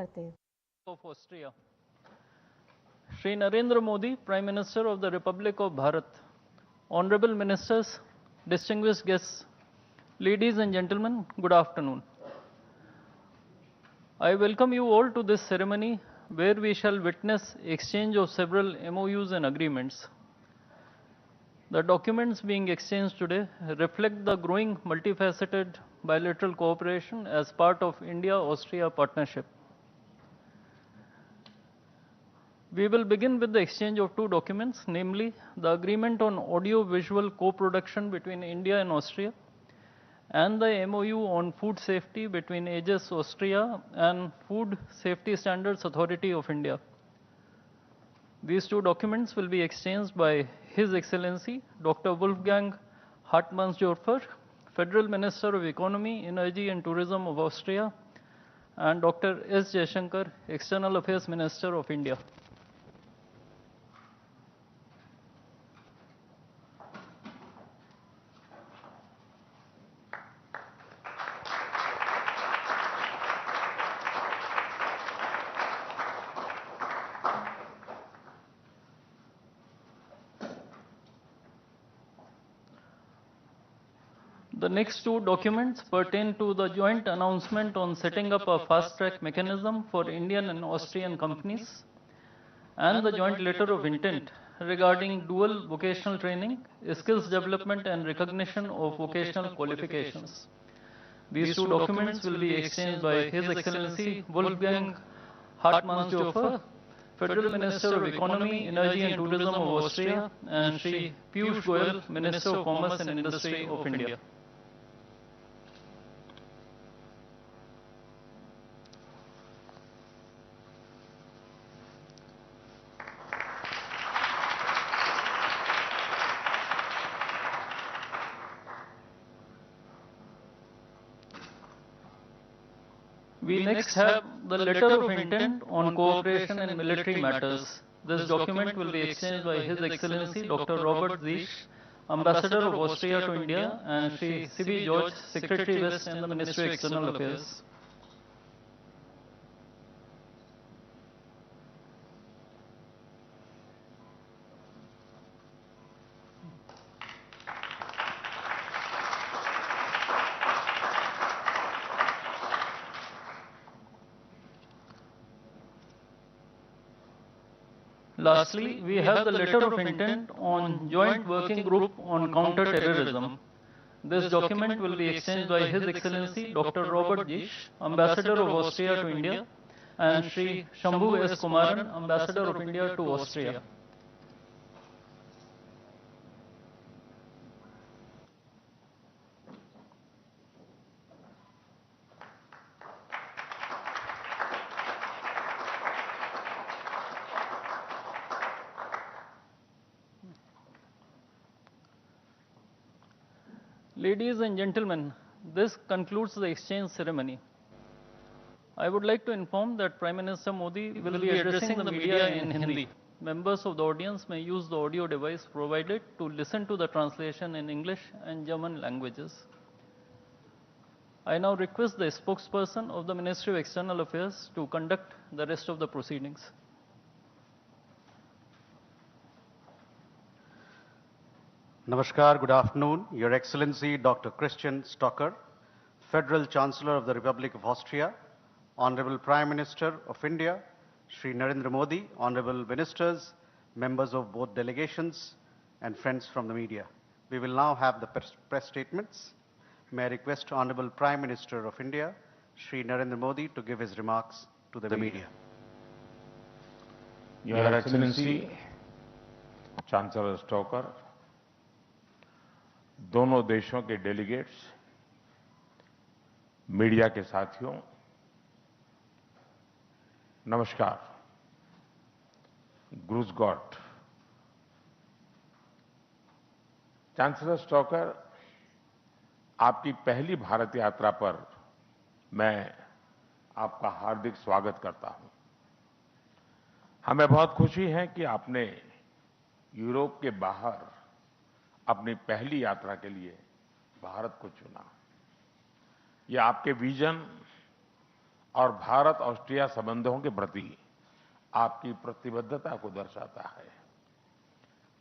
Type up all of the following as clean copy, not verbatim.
करते हैं। Of Austria, Shri Narendra Modi, Prime Minister of the Republic of Bharat, Honorable Ministers, distinguished guests, ladies and gentlemen, good afternoon. I welcome you all to this ceremony where we shall witness exchange of several MOUs and agreements. The documents being exchanged today reflect the growing multifaceted bilateral cooperation as part of India-Austria partnership. We will begin with the exchange of two documents, namely the agreement on audio-visual co-production between India and Austria and the MOU on food safety between Aegis Austria and Food Safety Standards Authority of India. These two documents will be exchanged by His Excellency Dr. Wolfgang Hartmannsdorfer, Federal Minister of Economy, Energy and Tourism of Austria, and Dr. S. Jaishankar, External Affairs Minister of India. The next two documents pertain to the joint announcement on setting up a fast-track mechanism for Indian and Austrian companies and the joint letter of intent regarding dual vocational training, skills development and recognition of vocational qualifications. These two documents will be exchanged by His Excellency Wolfgang Hartmannsdorfer, Federal Minister of Economy, Energy and Tourism of Austria, and Shri Piyush Goyal, Minister of Commerce and Industry of India. We next have the letter of intent on cooperation in military matters. This document will be exchanged by His Excellency Dr. Robert Zisch, Ambassador of Austria to India, and Shri C.B. George, Secretary West in the Ministry of External Affairs. Lastly, we have the letter of intent on joint working group on counter-terrorism. This document will be exchanged by His Excellency Dr. Robert Zisch, Ambassador of Austria to India, and Shri Shambhu S. Kumaran, Ambassador of India to Austria. Ladies and gentlemen, this concludes the exchange ceremony. I would like to inform that Prime Minister Modi will be addressing the media in Hindi. Members of the audience may use the audio device provided to listen to the translation in English and German languages. I now request the spokesperson of the Ministry of External Affairs to conduct the rest of the proceedings. Namaskar, good afternoon. Your Excellency Dr. Christian Stalker, Federal Chancellor of the Republic of Austria, Honorable Prime Minister of India, Shri Narendra Modi, Honorable Ministers, members of both delegations, and friends from the media. We will now have the press statements. May I request Honorable Prime Minister of India, Shri Narendra Modi, to give his remarks to the media. Your Excellency, Chancellor Stalker, दोनों देशों के delegates, media के साथियों, नमस्कार। Gross God. Chancellor stalker, आपकी पहली भारत यात्रा पर मैं आपका हार्दिक स्वागत करता हूं। हमें बहुत खुशी है कि आपने यूरोप के बाहर अपनी पहली यात्रा के लिए भारत को चुना। यह आपके विजन और भारत ऑस्ट्रिया संबंधों के प्रति आपकी प्रतिबद्धता को दर्शाता है।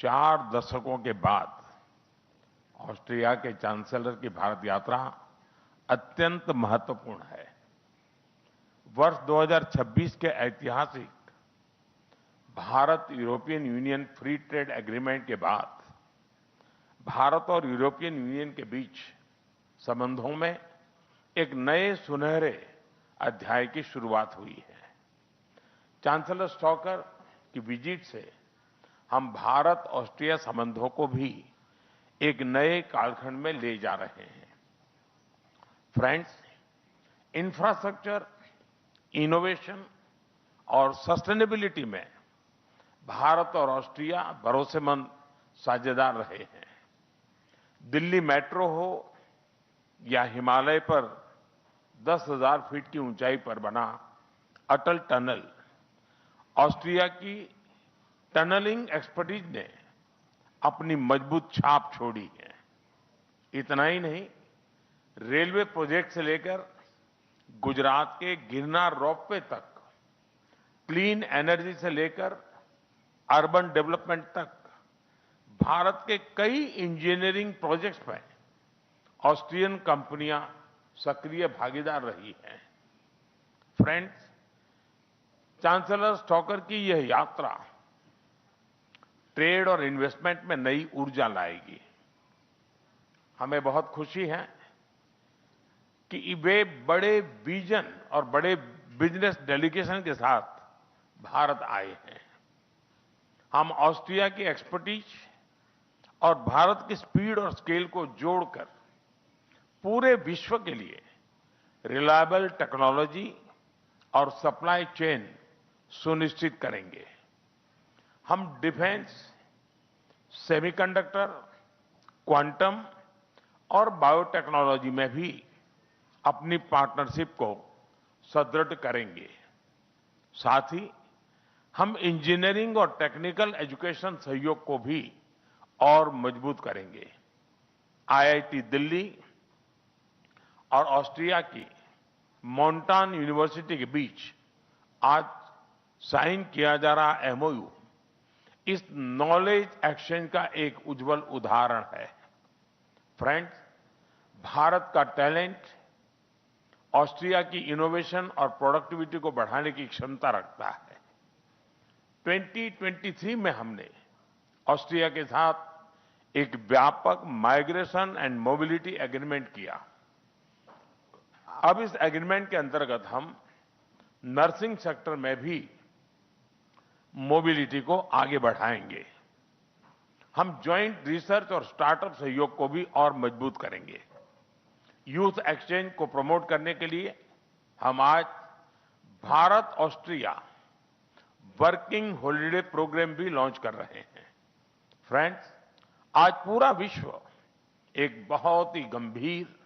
4 दशकों के बाद ऑस्ट्रिया के चांसलर की भारत यात्रा अत्यंत महत्वपूर्ण है। वर्ष 2026 के ऐतिहासिक Bharat European union free trade agreement के बाद भारत और यूरोपियन यूनियन के बीच संबंधों में एक नए सुनहरे अध्याय की शुरुआत हुई है। चांसलर स्टॉकर की विजिट से हम भारत ऑस्ट्रिया संबंधों को भी एक नए कालखंड में ले जा रहे हैं। फ्रेंड्स, इंफ्रास्ट्रक्चर, इनोवेशन और सस्टेनेबिलिटी में भारत और ऑस्ट्रिया भरोसेमंद साझेदार रहे हैं। दिल्ली मेट्रो हो या हिमालय पर 10,000 फीट की ऊंचाई पर बना अटल टनल, ऑस्ट्रिया की टनलिंग एक्सपर्टीज ने अपनी मजबूत छाप छोड़ी है। इतना ही नहीं, रेलवे प्रोजेक्ट से लेकर गुजरात के गिरनार रोपवे तक, क्लीन एनर्जी से लेकर अर्बन डेवलपमेंट तक भारत के कई इंजीनियरिंग प्रोजेक्ट्स में ऑस्ट्रियन कंपनियां सक्रिय भागीदार रही हैं। फ्रेंड्स, चांसलर स्टॉकर की यह यात्रा ट्रेड और इन्वेस्टमेंट में नई ऊर्जा लाएगी। हमें बहुत खुशी है कि वे बड़े विजन और बड़े बिजनेस डेलीगेशन के साथ भारत आए हैं। हम ऑस्ट्रिया की एक्सपर्टीज और भारत की स्पीड और स्केल को जोड़कर पूरे विश्व के लिए रिलायबल टेक्नोलॉजी और सप्लाई चेन सुनिश्चित करेंगे। हम डिफेंस, सेमीकंडक्टर, क्वांटम और बायोटेक्नोलॉजी में भी अपनी पार्टनरशिप को सुदृढ़ करेंगे। साथ ही हम इंजीनियरिंग और टेक्निकल एजुकेशन सहयोग को भी और मजबूत करेंगे। आईआईटी दिल्ली और ऑस्ट्रिया की मोंटान यूनिवर्सिटी के बीच आज साइन किया जा रहा एमओयू इस नॉलेज एक्सचेंज का एक उज्जवल उदाहरण है। फ्रेंड्स, भारत का टैलेंट ऑस्ट्रिया की इनोवेशन और प्रोडक्टिविटी को बढ़ाने की क्षमता रखता है। 2023 में हमने ऑस्ट्रिया के साथ एक व्यापक माइग्रेशन एंड मोबिलिटी एग्रीमेंट किया। अब इस एग्रीमेंट के अंतर्गत हम नर्सिंग सेक्टर में भी मोबिलिटी को आगे बढ़ाएंगे। हम ज्वाइंट रिसर्च और स्टार्टअप सहयोग को भी और मजबूत करेंगे। यूथ एक्सचेंज को प्रमोट करने के लिए हम आज Bharat Austria working holiday programme भी लॉन्च कर रहे हैं। फ्रेंड्स, आज पूरा विश्व एक बहुत ही गंभीर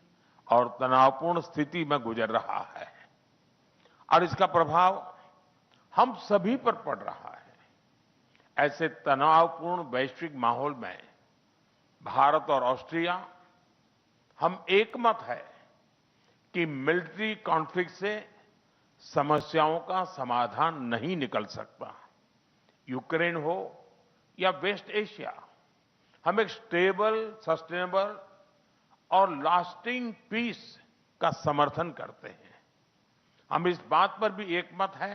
और तनावपूर्ण स्थिति में गुजर रहा है और इसका प्रभाव हम सभी पर पड़ रहा है। ऐसे तनावपूर्ण वैश्विक माहौल में भारत और ऑस्ट्रिया हम एकमत है कि मिलिट्री कॉन्फ्लिक्ट से समस्याओं का समाधान नहीं निकल सकता। यूक्रेन हो या वेस्ट एशिया, हम एक स्टेबल, सस्टेनेबल और लास्टिंग पीस का समर्थन करते हैं। हम इस बात पर भी एकमत है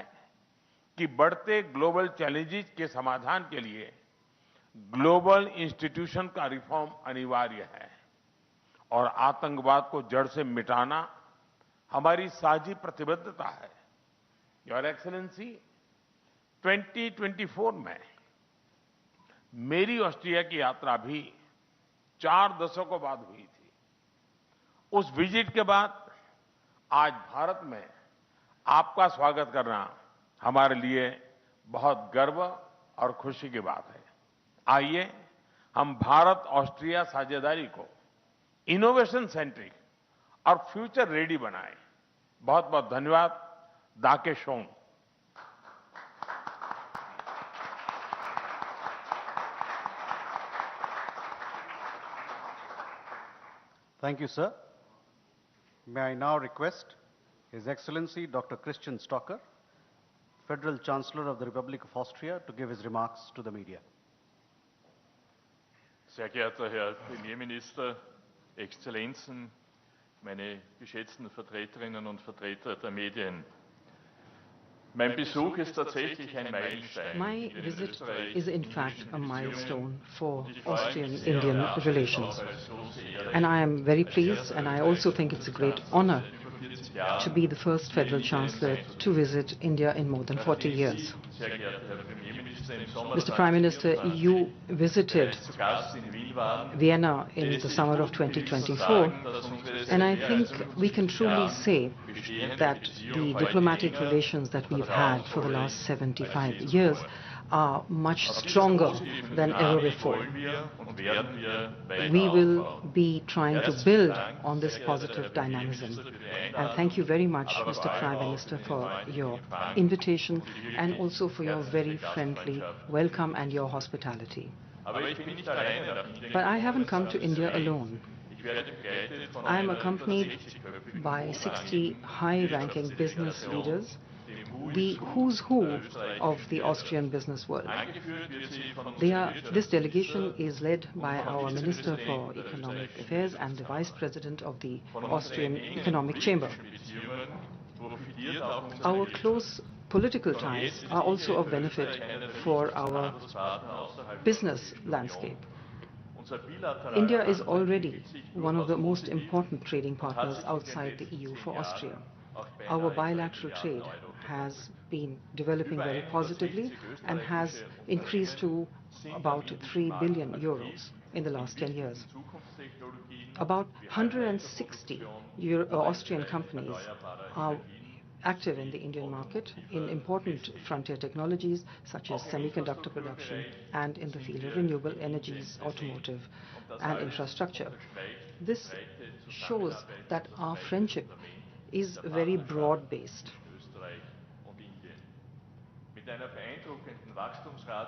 कि बढ़ते ग्लोबल चैलेंजेस के समाधान के लिए ग्लोबल इंस्टीट्यूशन का रिफॉर्म अनिवार्य है और आतंकवाद को जड़ से मिटाना हमारी साझी प्रतिबद्धता है। योर एक्सेलेंसी, 2024 में मेरी ऑस्ट्रिया की यात्रा भी 4 दशकों बाद हुई थी। उस विजिट के बाद आज भारत में आपका स्वागत करना हमारे लिए बहुत गर्व और खुशी की बात है। आइए हम भारत ऑस्ट्रिया साझेदारी को इनोवेशन सेंट्रिक और फ्यूचर रेडी बनाएं। बहुत बहुत धन्यवाद। दाके Shome. Thank you, sir. May I now request His Excellency Dr. Christian Stalker, Federal Chancellor of the Republic of Austria, to give his remarks to the media. Sehr geehrter Herr Premierminister, Exzellenzen, meine geschätzten Vertreterinnen und Vertreter der Medien. Mein Besuch ist tatsächlich ein Meilenstein. My visit is in fact a milestone for Austrian-Indian relations. And I am very pleased, and I also think it's a great honor to be the first Federal Chancellor to visit India in more than 40 years. Mr. Prime Minister, you visited Vienna in the summer of 2024, and I think we can truly say that the diplomatic relations that we've had for the last 75 years are much stronger than ever before. We will be trying to build on this positive dynamism. And thank you very much, Mr. Prime Minister, for your invitation and also for your very friendly welcome and your hospitality. But I haven't come to India alone. I am accompanied by 60 high-ranking business leaders, the who's who of the Austrian business world. This delegation is led by our Minister for Economic Affairs and the Vice President of the Austrian Economic Chamber. Our close political ties are also of benefit for our business landscape. India is already one of the most important trading partners outside the EU for Austria. Our bilateral trade has been developing very positively and has increased to about 3 billion euros in the last 10 years. About 160 Austrian companies are active in the Indian market in important frontier technologies such as semiconductor production and in the field of renewable energies, automotive and infrastructure. This shows that our friendship is very broad-based.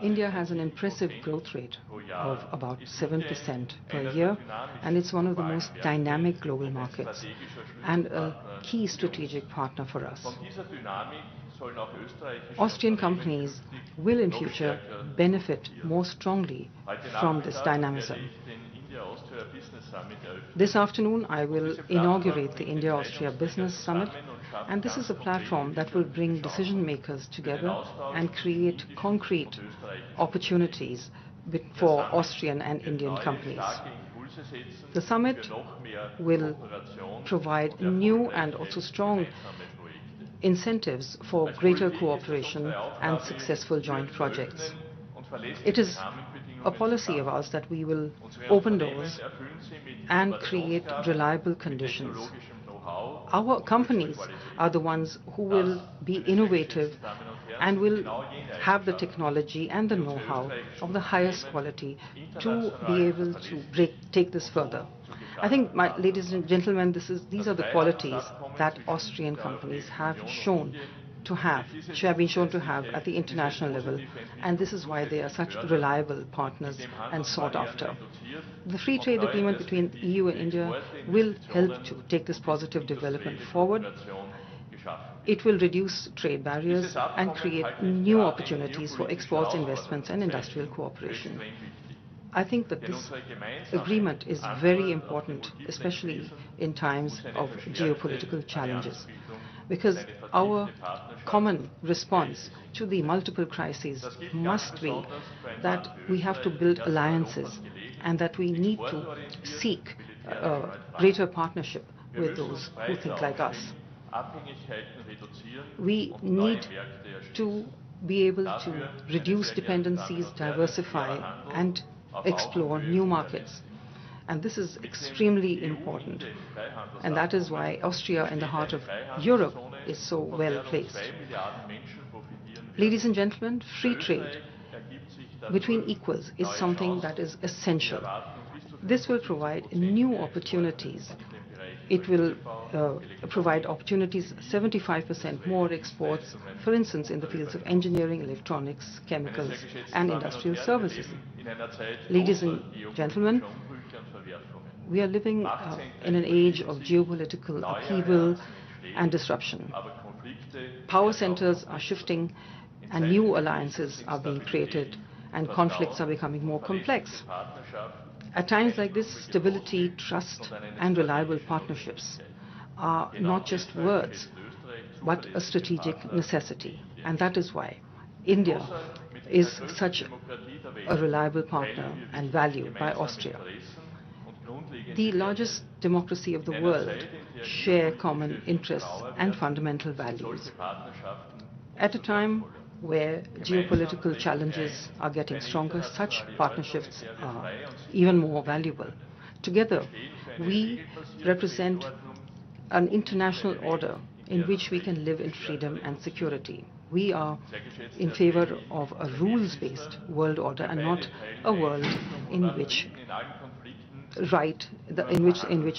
India has an impressive growth rate of about 7% per year, and it's one of the most dynamic global markets and a key strategic partner for us. Austrian companies will in future benefit more strongly from this dynamism. This afternoon, I will inaugurate the India-Austria Business Summit, and this is a platform that will bring decision makers together and create concrete opportunities for Austrian and Indian companies. The summit will provide new and also strong incentives for greater cooperation and successful joint projects. It is a policy of ours that we will open doors and create reliable conditions. Our companies are the ones who will be innovative and will have the technology and the know-how of the highest quality to be able to take this further. I think, ladies and gentlemen, these are the qualities that Austrian companies have been shown to have at the international level, and this is why they are such reliable partners and sought after. The free trade agreement between the EU and India will help to take this positive development forward. It will reduce trade barriers and create new opportunities for exports, investments and industrial cooperation. I think that this agreement is very important, especially in times of geopolitical challenges, because our common response to the multiple crises must be that we have to build alliances and that we need to seek greater partnership with those who think like us. We need to be able to reduce dependencies, diversify and explore new markets. And this is extremely important. And that is why Austria, in the heart of Europe, is so well placed. Ladies and gentlemen, free trade between equals is something that is essential. This will provide new opportunities. It will provide opportunities, 75% more exports, for instance, in the fields of engineering, electronics, chemicals, and industrial services. Ladies and gentlemen, we are living in an age of geopolitical upheaval, and disruption. Power centers are shifting and new alliances are being created and conflicts are becoming more complex. At times like this, stability, trust and reliable partnerships are not just words, but a strategic necessity. And that is why India is such a reliable partner and valued by Austria. The largest democracy of the world share common interests and fundamental values. At a time where geopolitical challenges are getting stronger, such partnerships are even more valuable. Together, we represent an international order in which we can live in freedom and security. We are in favor of a rules-based world order and not a world in which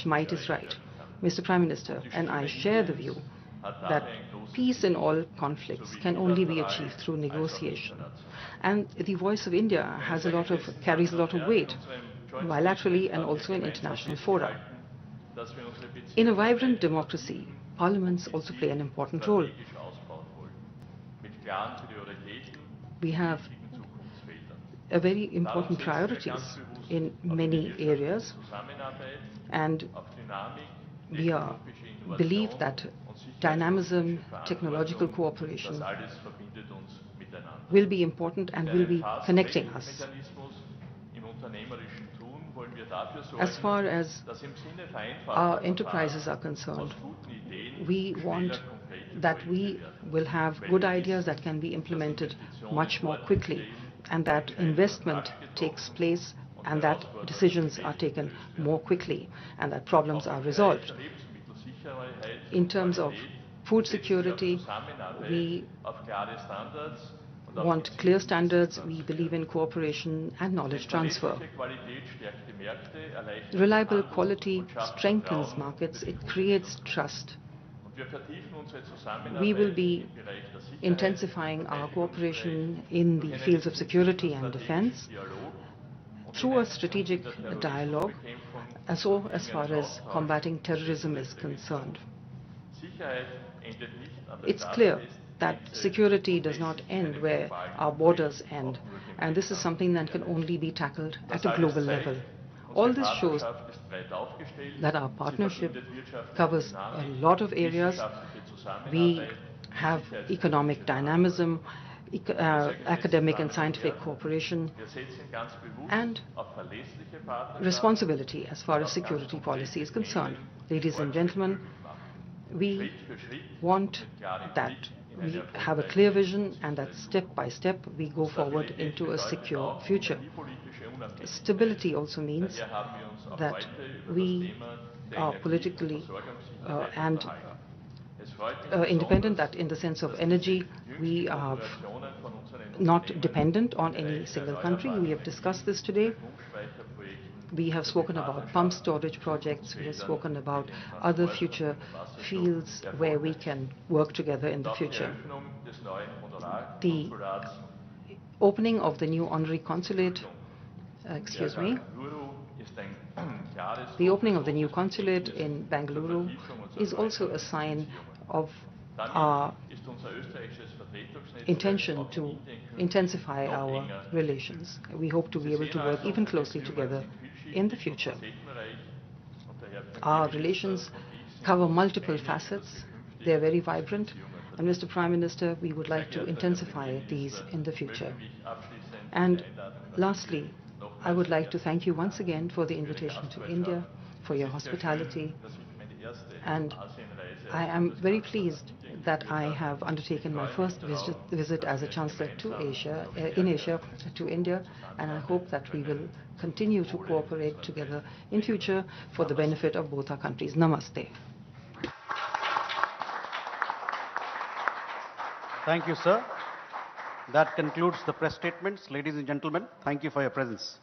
might is right. Mr. Prime Minister and I share the view that peace in all conflicts can only be achieved through negotiation. And the voice of India carries a lot of weight, bilaterally and also in international fora. In a vibrant democracy, parliaments also play an important role. We have very important priorities in many areas, and we believe that dynamism, technological cooperation will be important and will be connecting us. As far as our enterprises are concerned, we want that we will have good ideas that can be implemented much more quickly, and that investment takes place and that decisions are taken more quickly and that problems are resolved. In terms of food security, we want clear standards, we believe in cooperation and knowledge transfer. Reliable quality strengthens markets, it creates trust. We will be intensifying our cooperation in the fields of security and defense through a strategic dialogue as far as combating terrorism is concerned. It's clear that security does not end where our borders end, and this is something that can only be tackled at a global level. All this shows that our partnership covers a lot of areas. We have economic dynamism, academic and scientific cooperation, and responsibility as far as security policy is concerned. Ladies and gentlemen, we want that we have a clear vision and that step by step we go forward into a secure future. Stability also means that we are politically and independent, that in the sense of energy we are not dependent on any single country. We have discussed this today. We have spoken about pump storage projects, we have spoken about other future fields where we can work together in the future. The opening of the new honorary consulate, the opening of the new consulate in Bengaluru is also a sign of our intention to intensify our relations. We hope to be able to work even closely together in the future. Our relations cover multiple facets. They are very vibrant. And Mr. Prime Minister, we would like to intensify these in the future. And lastly, I would like to thank you once again for the invitation to India, for your hospitality. And I am very pleased that I have undertaken my first visit as a Chancellor to Asia, to India, and I hope that we will continue to cooperate together in future for the benefit of both our countries. Namaste. Thank you, sir. That concludes the press statements. Ladies and gentlemen, thank you for your presence.